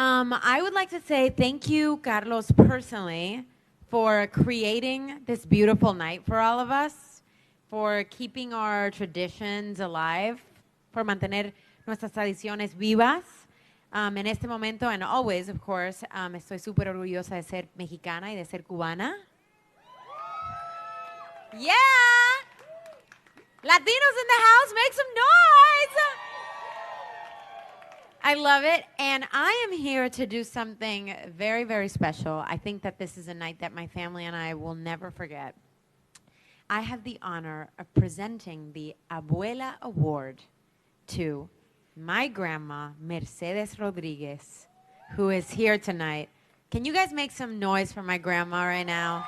I would like to say thank you, Carlos, personally, for creating this beautiful night for all of us, for keeping our traditions alive, for mantener nuestras tradiciones vivas. En este momento, and always, of course, estoy súper orgullosa de ser mexicana y de ser cubana. Yeah! Latinos in the house, make some noise! I love it, and I am here to do something very, very special. I think that this is a night that my family and I will never forget. I have the honor of presenting the Abuela Award to my grandma, Mercedes Rodriguez, who is here tonight. Can you guys make some noise for my grandma right now?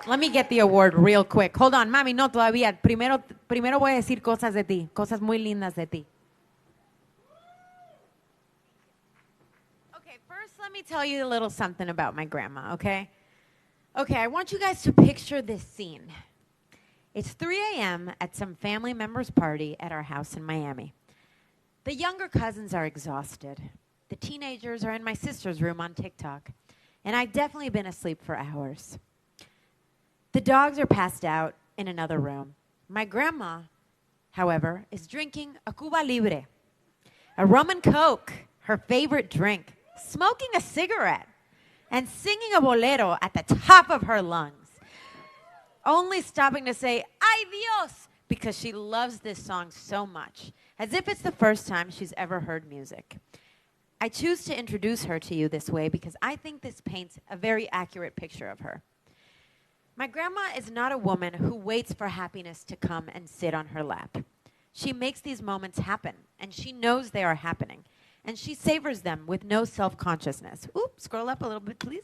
Let me get the award real quick. Hold on, mami, no todavía. Primero voy a decir cosas de ti, cosas muy lindas de ti. Okay, first let me tell you a little something about my grandma, okay? Okay, I want you guys to picture this scene. It's 3 a.m. at some family member's party at our house in Miami. The younger cousins are exhausted. The teenagers are in my sister's room on TikTok. And I've definitely been asleep for hours. The dogs are passed out in another room. My grandma, however, is drinking a Cuba Libre, a rum and Coke, her favorite drink, smoking a cigarette, and singing a bolero at the top of her lungs, only stopping to say, "Ay Dios," because she loves this song so much, as if it's the first time she's ever heard music. I choose to introduce her to you this way because I think this paints a very accurate picture of her. My grandma is not a woman who waits for happiness to come and sit on her lap. She makes these moments happen, and she knows they are happening, and she savors them with no self-consciousness. Oops, scroll up a little bit, please.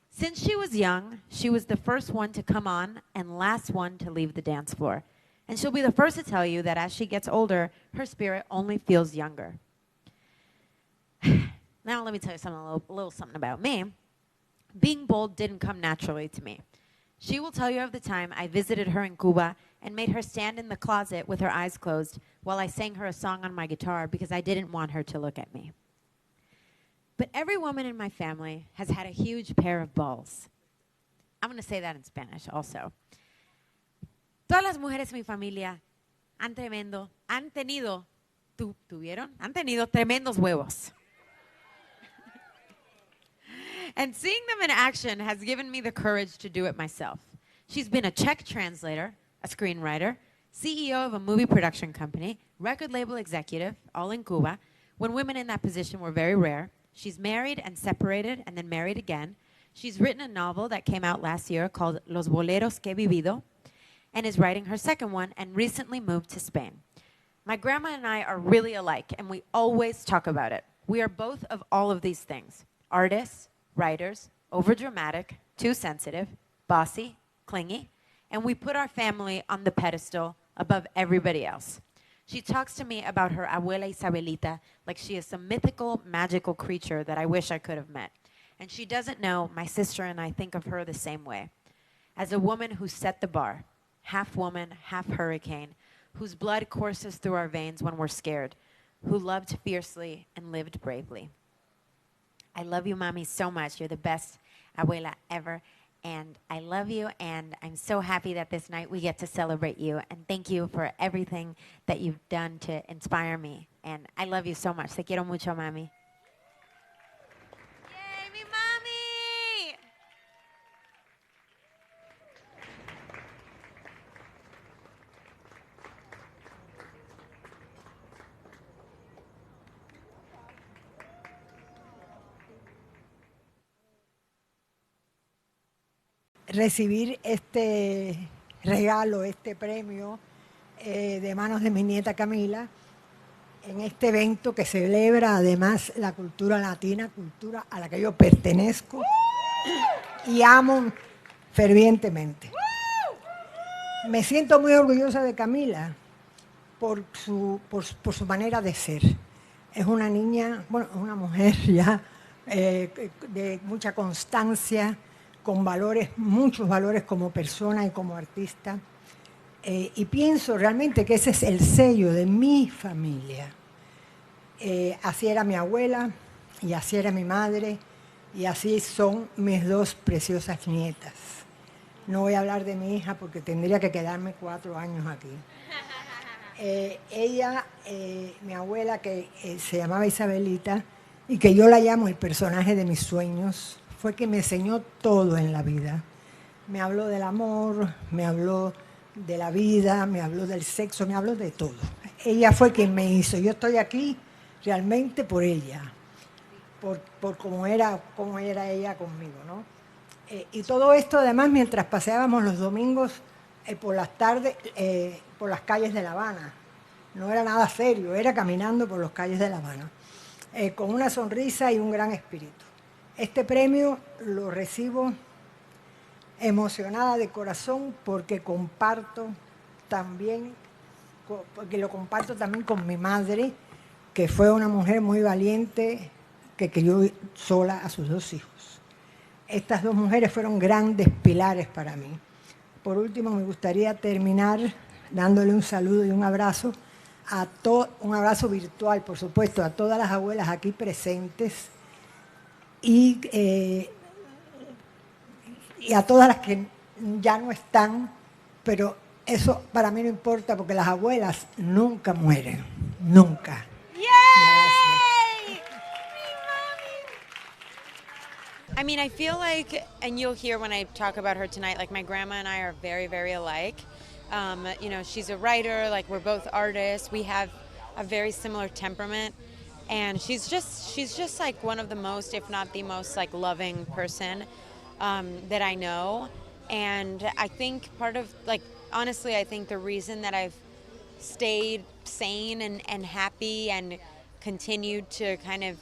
Since she was young, she was the first one to come on and last one to leave the dance floor. And she'll be the first to tell you that as she gets older, her spirit only feels younger. Now let me tell you something, a little something about me. Being bold didn't come naturally to me. She will tell you of the time I visited her in Cuba and made her stand in the closet with her eyes closed while I sang her a song on my guitar because I didn't want her to look at me. But every woman in my family has had a huge pair of balls. I'm going to say that in Spanish also. Todas las mujeres en mi familia han tenido tremendos huevos. And seeing them in action has given me the courage to do it myself. She's been a Czech translator, a screenwriter, CEO of a movie production company, record label executive, all in Cuba, when women in that position were very rare. She's married and separated and then married again. She's written a novel that came out last year called Los Boleros que he vivido and is writing her second one and recently moved to Spain. My grandma and I are really alike, and we always talk about it. We are both of all of these things: artists, writers, overdramatic, too sensitive, bossy, clingy, and we put our family on the pedestal above everybody else. She talks to me about her abuela Isabelita like she is some mythical, magical creature that I wish I could have met. And she doesn't know my sister and I think of her the same way, as a woman who set the bar, half woman, half hurricane, whose blood courses through our veins when we're scared, who loved fiercely and lived bravely. I love you, Mommy, so much. You're the best abuela ever. And I love you, and I'm so happy that this night we get to celebrate you. And thank you for everything that you've done to inspire me. And I love you so much. Te quiero mucho, Mami. Yay, mi Mami! Recibir este regalo, este premio de manos de mi nieta Camila en este evento que celebra además la cultura latina, cultura a la que yo pertenezco y amo fervientemente. Me siento muy orgullosa de Camila por su manera de ser. Es una niña, bueno, una mujer ya de mucha constancia, con valores, muchos valores como persona y como artista. Y pienso realmente que ese es el sello de mi familia. Así era mi abuela y así era mi madre y así son mis dos preciosas nietas. No voy a hablar de mi hija porque tendría que quedarme 4 años aquí. Mi abuela, que se llamaba Isabelita, y que yo la llamo el personaje de mis sueños, fue que me enseñó todo en la vida. Me habló del amor, me habló de la vida, me habló del sexo, me habló de todo. Ella fue quien me hizo. Yo estoy aquí realmente por ella, por cómo era ella conmigo, ¿no? Y todo esto además mientras paseábamos los domingos por las tardes, por las calles de La Habana. No era nada serio, era caminando por las calles de La Habana, con una sonrisa y un gran espíritu. Este premio lo recibo emocionada de corazón porque lo comparto también con mi madre, que fue una mujer muy valiente, que crió sola a sus 2 hijos. Estas 2 mujeres fueron grandes pilares para mí. Por último, me gustaría terminar dándole un saludo y un abrazo, un abrazo virtual, por supuesto, a todas las abuelas aquí presentes y a todas las que ya no están, pero eso para mí no importa porque las abuelas nunca mueren, nunca. Yay! I mean, I feel like, and you'll hear when I talk about her tonight, like my grandma and I are very, very alike. You know, she's a writer, like we're both artists. We have a very similar temperament. And she's just like one of the most, if not the most, like loving person that I know. And I think part of, like, honestly, I think the reason that I've stayed sane and happy and continued to kind of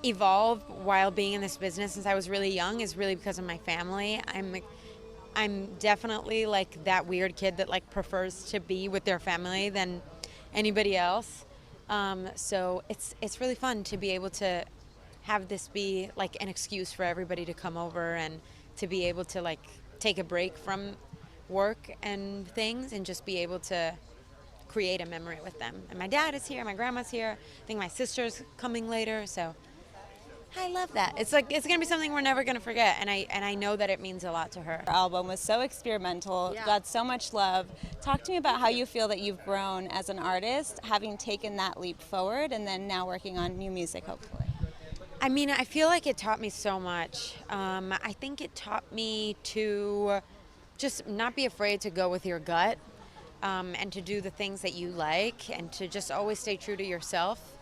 evolve while being in this business since I was really young is really because of my family. I'm definitely like that weird kid that like prefers to be with their family than anybody else. So it's really fun to be able to have this be like an excuse for everybody to come over and to be able to like take a break from work and things and just be able to create a memory with them. And my dad is here, my grandma's here. I think my sister's coming later, so I love that. It's like it's gonna be something we're never gonna forget, and I know that it means a lot to her. Our album was so experimental, got so much love. Talk to me about how you feel that you've grown as an artist, having taken that leap forward, and then now working on new music, hopefully. I mean, I feel like it taught me so much. I think it taught me to just not be afraid to go with your gut, and to do the things that you like, and to just always stay true to yourself.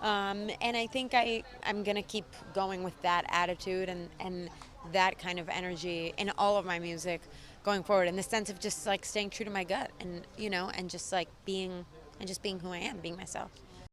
And I think I'm going to keep going with that attitude and that kind of energy in all of my music going forward, in the sense of just like staying true to my gut and, you know, and just like being who I am, being myself.